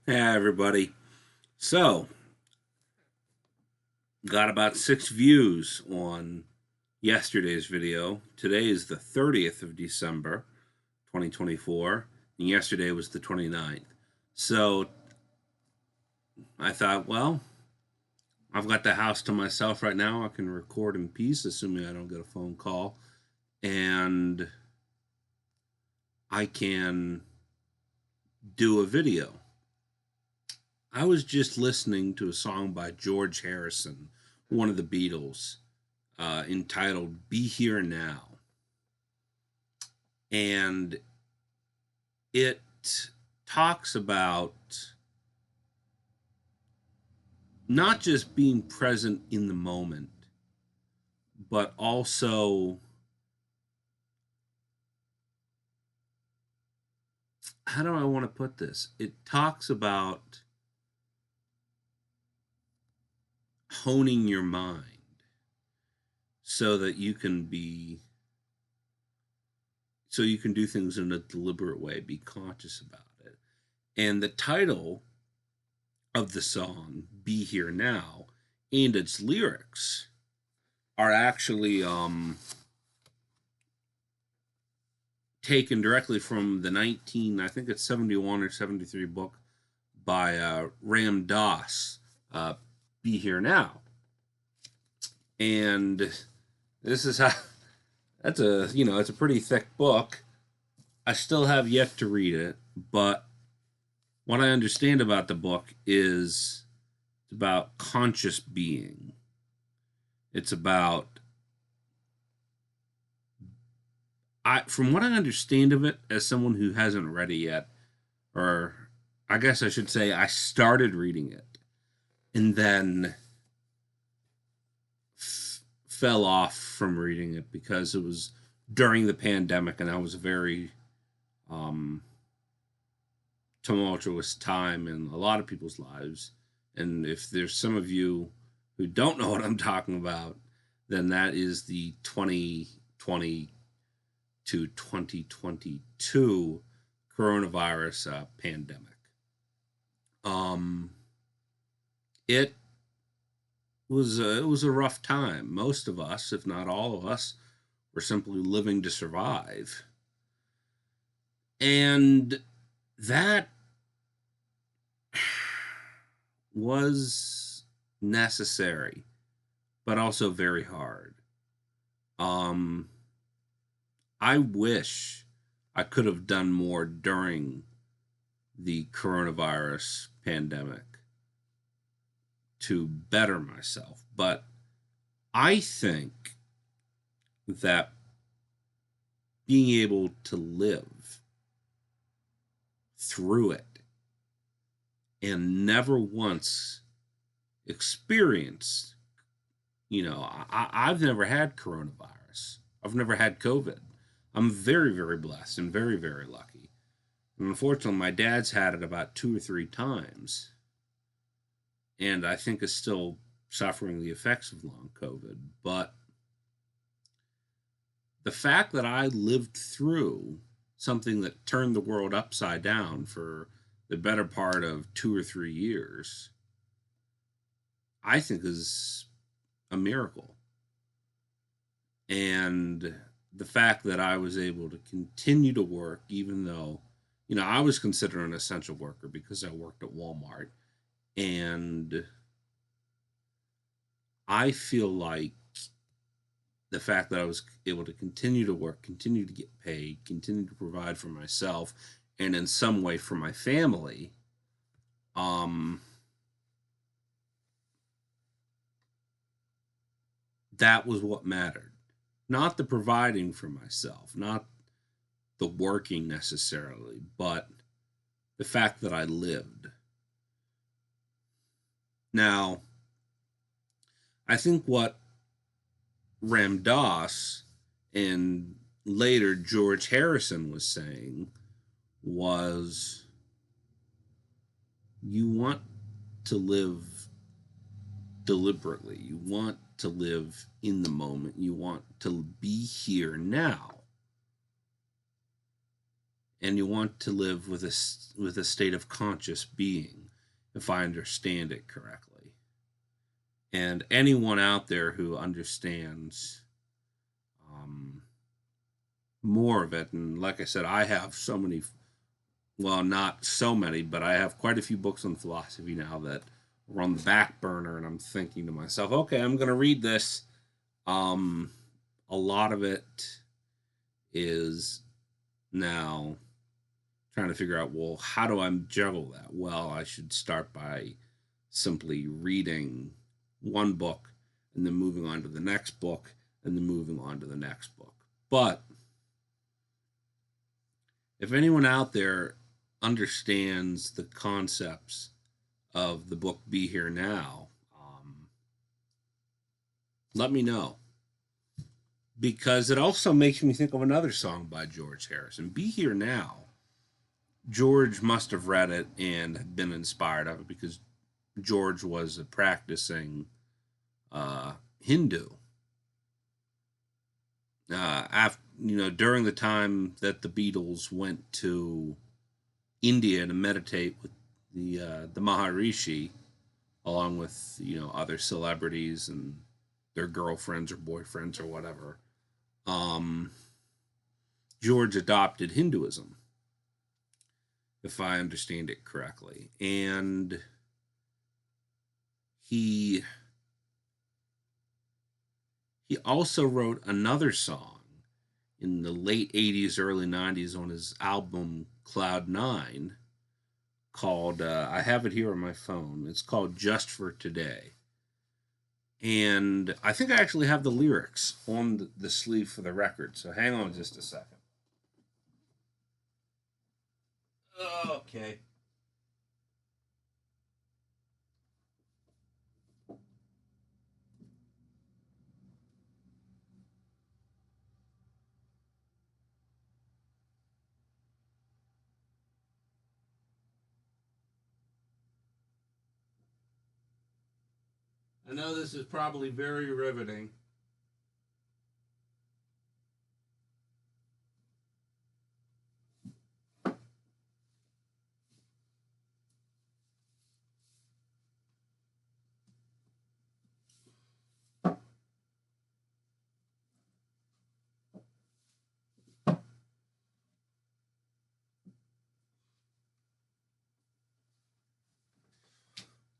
Hey everybody. So, got about 6 views on yesterday's video. Today is the 30th of December, 2024, and yesterday was the 29th. So, I thought, well, I've got the house to myself right now. I can record in peace, assuming I don't get a phone call, and I can do a video. I was just listening to a song by George Harrison, one of the Beatles, entitled Be Here Now. And it talks about not just being present in the moment, but also, how do I want to put this? It talks about honing your mind so that you can do things in a deliberate way, be conscious about it. And the title of the song, Be Here Now, and its lyrics are actually taken directly from the I think it's 71 or 73 book by Ram Dass, Be Here Now. And this is how, it's a pretty thick book. I still have yet to read it, but what I understand about the book is it's about conscious being. It's about, from what I understand of it, as someone who hasn't read it yet, or I guess I should say I started reading it and then fell off from reading it because it was during the pandemic and that was a very um, tumultuous time in a lot of people's lives. And if there's some of you who don't know what I'm talking about, then that is the 2020 to 2022 coronavirus pandemic. Um, it it was a rough time. Most of us, if not all of us, were simply living to survive, and that was necessary, but also very hard. Um, I wish I could have done more during the coronavirus pandemic to better myself, but I think that being able to live through it and never once experienced, I've never had coronavirus. I've never had COVID. I'm very, very blessed and very, very lucky. And unfortunately, my dad's had it about 2 or 3 times, and I think is still suffering the effects of long COVID. But the fact that I lived through something that turned the world upside down for the better part of 2 or 3 years, I think is a miracle. And the fact that I was able to continue to work, even though, I was considered an essential worker because I worked at Walmart. And I feel like the fact that I was able to continue to work, continue to get paid, continue to provide for myself, and in some way for my family, um, that was what mattered. Not the providing for myself, not the working necessarily, but the fact that I lived. Now, I think what Ram Dass and later George Harrison was saying was you want to live deliberately. You want to live in the moment. You want to be here now. and you want to live with a state of conscious being, if I understand it correctly. And anyone out there who understands more of it, and like I said, I have so many, well, not so many, but I have quite a few books on philosophy now that are on the back burner, and I'm thinking to myself, okay, I'm going to read this. A lot of it is now trying to figure out, well, how do I juggle that? Well, I should start by simply reading one book and then moving on to the next book and then moving on to the next book. But if anyone out there understands the concepts of the book Be Here Now, let me know. Because it also makes me think of another song by George Harrison, Be Here Now. George must have read it and been inspired of it because George was a practicing Hindu. During the time that the Beatles went to India to meditate with the Maharishi, along with other celebrities and their girlfriends or boyfriends or whatever, George adopted Hinduism, if I understand it correctly, and he also wrote another song in the late 80s, early 90s on his album Cloud 9 called, I have it here on my phone, it's called Just for Today. And I think I actually have the lyrics on the sleeve for the record, so hang on just a second. Okay. I know this is probably very riveting.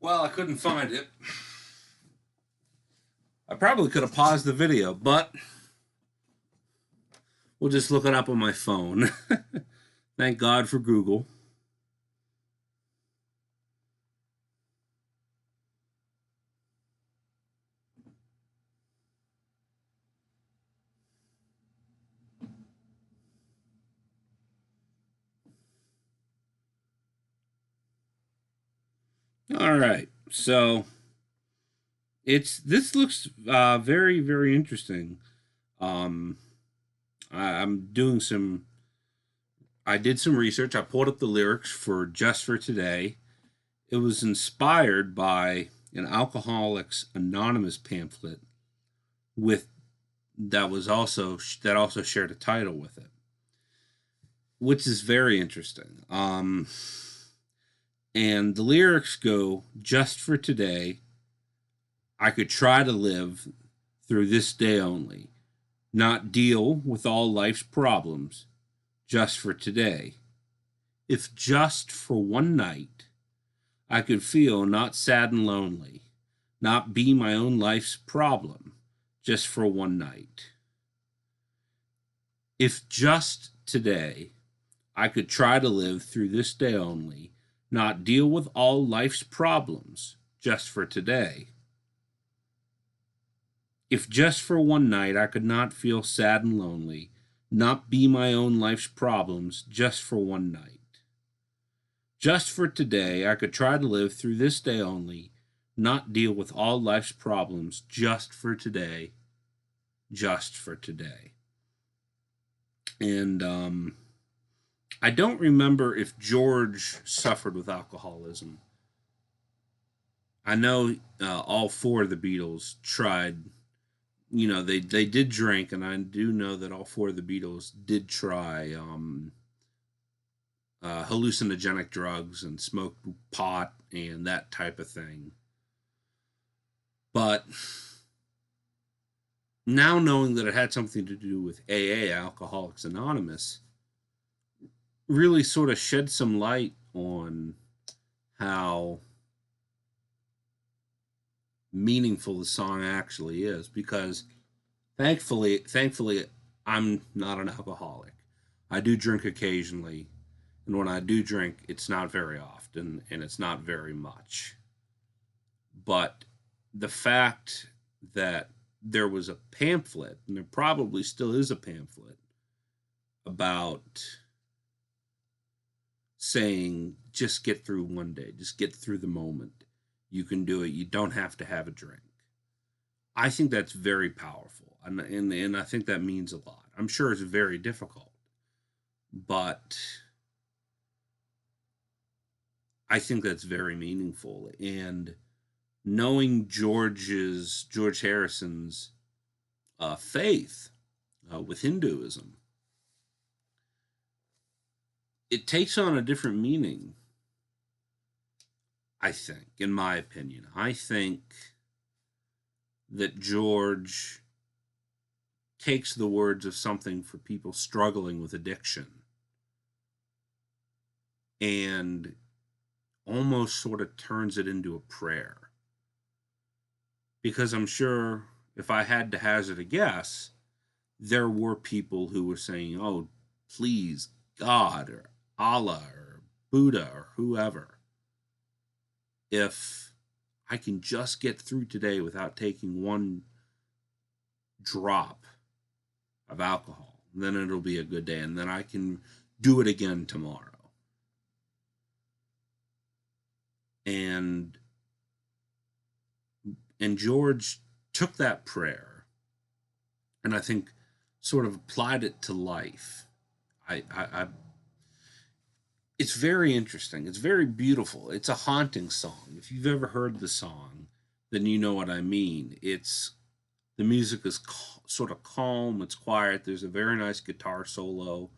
Well, I couldn't find it. I probably could have paused the video, but we'll just look it up on my phone. Thank God for Google. All right, so this looks very, very interesting. Um, I'm doing some. I did some research. I pulled up the lyrics for Just for Today. It was inspired by an Alcoholics Anonymous pamphlet with that also shared a title with it, which is very interesting. And the lyrics go, just for today, I could try to live through this day only, not deal with all life's problems, just for today. If just for one night, I could feel not sad and lonely, not be my own life's problem, just for one night. If just today, I could try to live through this day only, not deal with all life's problems, just for today. If just for one night I could not feel sad and lonely, not be my own life's problems, just for one night. Just for today, I could try to live through this day only, not deal with all life's problems, just for today, just for today. And I don't remember if George suffered with alcoholism. I know all four of the Beatles tried. They did drink, and I do know that all four of the Beatles did try hallucinogenic drugs and smoked pot and that type of thing. But now knowing that it had something to do with AA, Alcoholics Anonymous, really sort of shed some light on how meaningful the song actually is, because thankfully I'm not an alcoholic. I do drink occasionally, and when I do drink, it's not very often and it's not very much. But the fact that there was a pamphlet, and there probably still is a pamphlet, about saying just get through one day, just get through the moment. You can do it. You don't have to have a drink. I think that's very powerful, and I think that means a lot. I'm sure it's very difficult, but I think that's very meaningful. And knowing George Harrison's faith with Hinduism, it takes on a different meaning. I think, in my opinion, I think that George takes the words of something for people struggling with addiction and almost sort of turns it into a prayer. Because I'm sure if I had to hazard a guess, there were people who were saying, oh, please, God or Allah or Buddha or whoever, if I can just get through today without taking one drop of alcohol, then it'll be a good day, and then I can do it again tomorrow. And George took that prayer and I think sort of applied it to life. It's very interesting. It's very beautiful. It's a haunting song. If you've ever heard the song, then you know what I mean. The music is sort of calm. It's quiet. There's a very nice guitar solo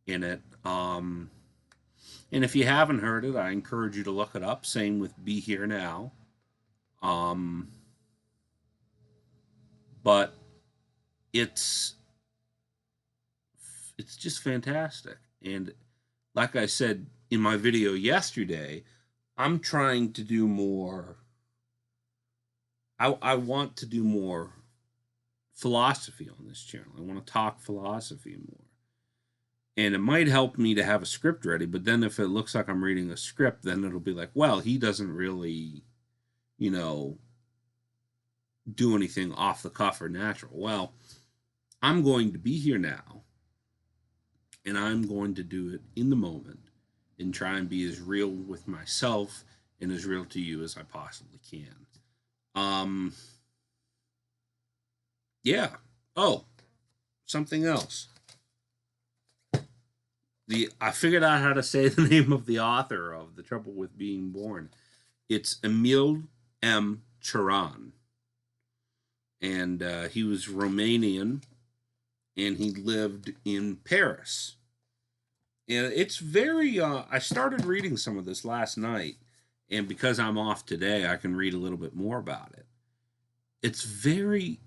in it. And if you haven't heard it, I encourage you to look it up. Same with Be Here Now. But it's just fantastic. And like I said in my video yesterday, I'm trying to do more. I want to do more philosophy on this channel. I want to talk philosophy more. And it might help me to have a script ready, but then if it looks like I'm reading a script, then it'll be like, well, he doesn't really, do anything off the cuff or natural. Well, I'm going to be here now, and I'm going to do it in the moment and try and be as real with myself and as real to you as I possibly can. Yeah. Oh, something else. I figured out how to say the name of the author of The Trouble with Being Born. It's Emil M. Cioran. And he was Romanian, and he lived in Paris. And it's very, I started reading some of this last night, and because I'm off today, I can read a little bit more about it. It's very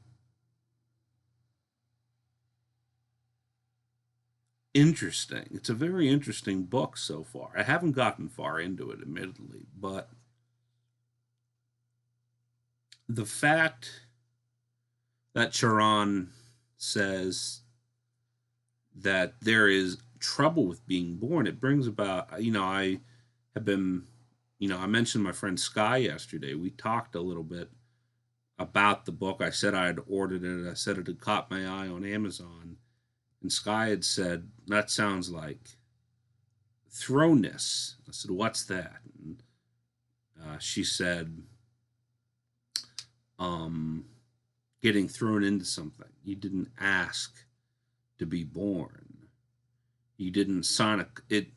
interesting. It's a very interesting book so far. I haven't gotten far into it, admittedly, but the fact that Cioran says that there is trouble with being born, it brings about, I have been, I mentioned my friend Sky yesterday. We talked a little bit about the book. I said I had ordered it. I said it had caught my eye on Amazon. And Sky had said, that sounds like thrownness. I said, what's that? And she said, getting thrown into something. You didn't ask to be born. You didn't sign it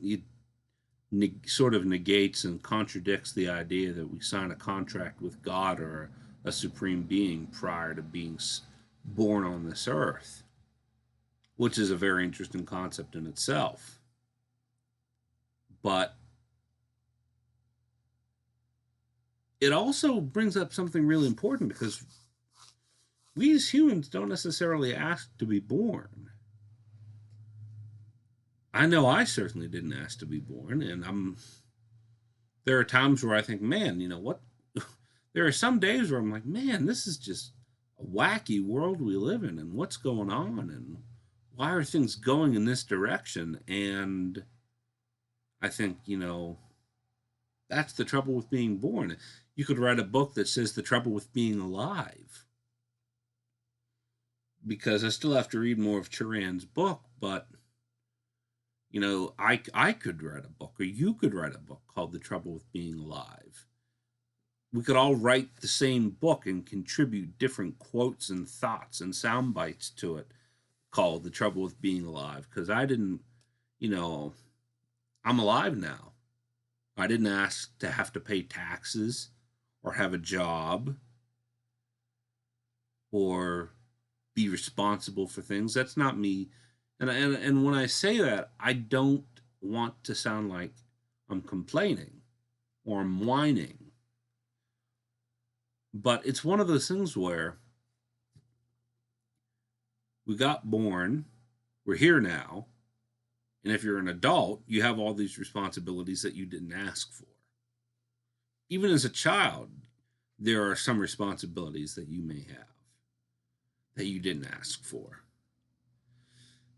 sort of negates and contradicts the idea that we sign a contract with God or a supreme being prior to being born on this earth, which is a very interesting concept in itself. But it also brings up something really important, because we as humans don't necessarily ask to be born. I know I certainly didn't ask to be born, and there are times where I think, man, you know what? There are some days where I'm like, man, this is just a wacky world we live in, and what's going on, and why are things going in this direction? And I think, that's the trouble with being born. You could write a book that says the trouble with being alive, because I still have to read more of Turan's book, but I could write a book, or you could write a book called The Trouble with Being Alive. We could all write the same book and contribute different quotes and thoughts and sound bites to it, called The Trouble with Being Alive, because I didn't, I'm alive now. I didn't ask to have to pay taxes or have a job or be responsible for things. That's not me. And when I say that, I don't want to sound like I'm complaining or I'm whining. But it's one of those things where we got born, we're here now, and if you're an adult, you have all these responsibilities that you didn't ask for. Even as a child, there are some responsibilities that you may have that you didn't ask for.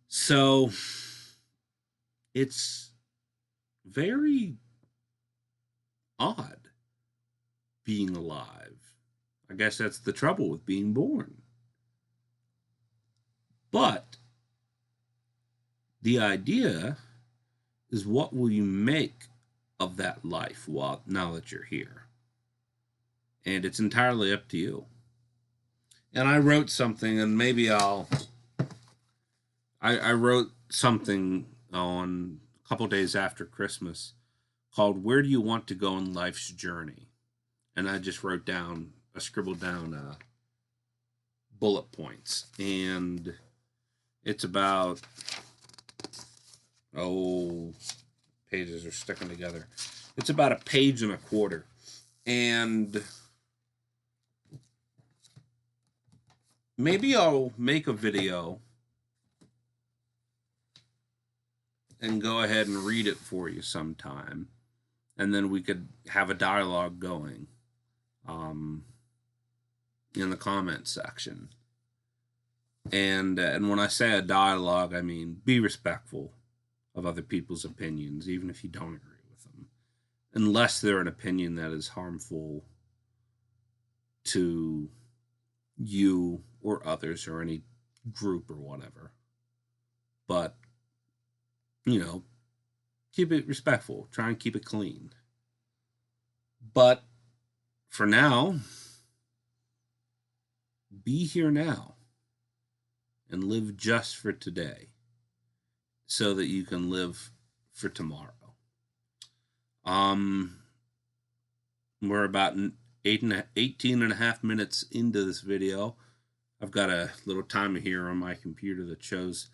So it's very odd being alive. I guess that's the trouble with being born. But the idea is, what will you make of that life now that you're here? And it's entirely up to you. And I wrote something, and maybe I wrote something on a couple days after Christmas called "Where Do You Want to Go in Life's Journey?" And I just scribbled down bullet points, and it's about, pages are sticking together. It's about a page and a quarter, and maybe I'll make a video and go ahead and read it for you sometime, and then we could have a dialogue going in the comment section. And when I say a dialogue, I mean be respectful of other people's opinions, even if you don't agree with them, unless they're an opinion that is harmful to you or others or any group or whatever. But, keep it respectful. Try and keep it clean. But for now, be here now and live just for today so that you can live for tomorrow. We're about 18 and a half minutes into this video. I've got a little timer here on my computer that shows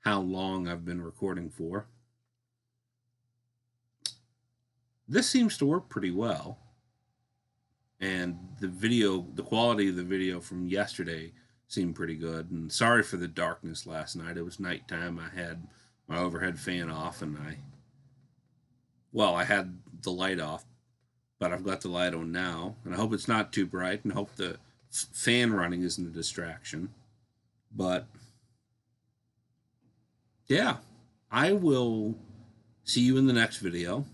how long I've been recording for. This seems to work pretty well. And the quality of the video from yesterday seemed pretty good. And sorry for the darkness last night. It was nighttime. I had my overhead fan off, and I had the light off, but I've got the light on now, and I hope it's not too bright, and I hope the fan running isn't a distraction. But yeah, I will see you in the next video,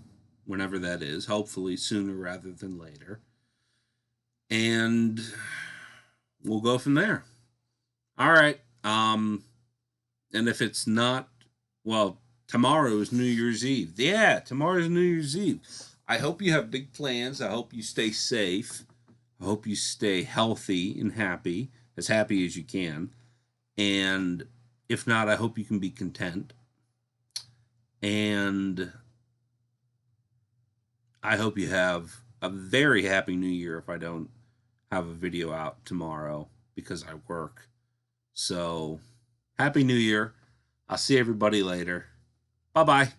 whenever that is, hopefully sooner rather than later. And we'll go from there. All right. And if it's not, tomorrow is New Year's Eve. Yeah, tomorrow is New Year's Eve. I hope you have big plans. I hope you stay safe. I hope you stay healthy and happy as you can. And if not, I hope you can be content. And I hope you have a very happy New Year if I don't have a video out tomorrow because I work. So, Happy New Year. I'll see everybody later. Bye-bye.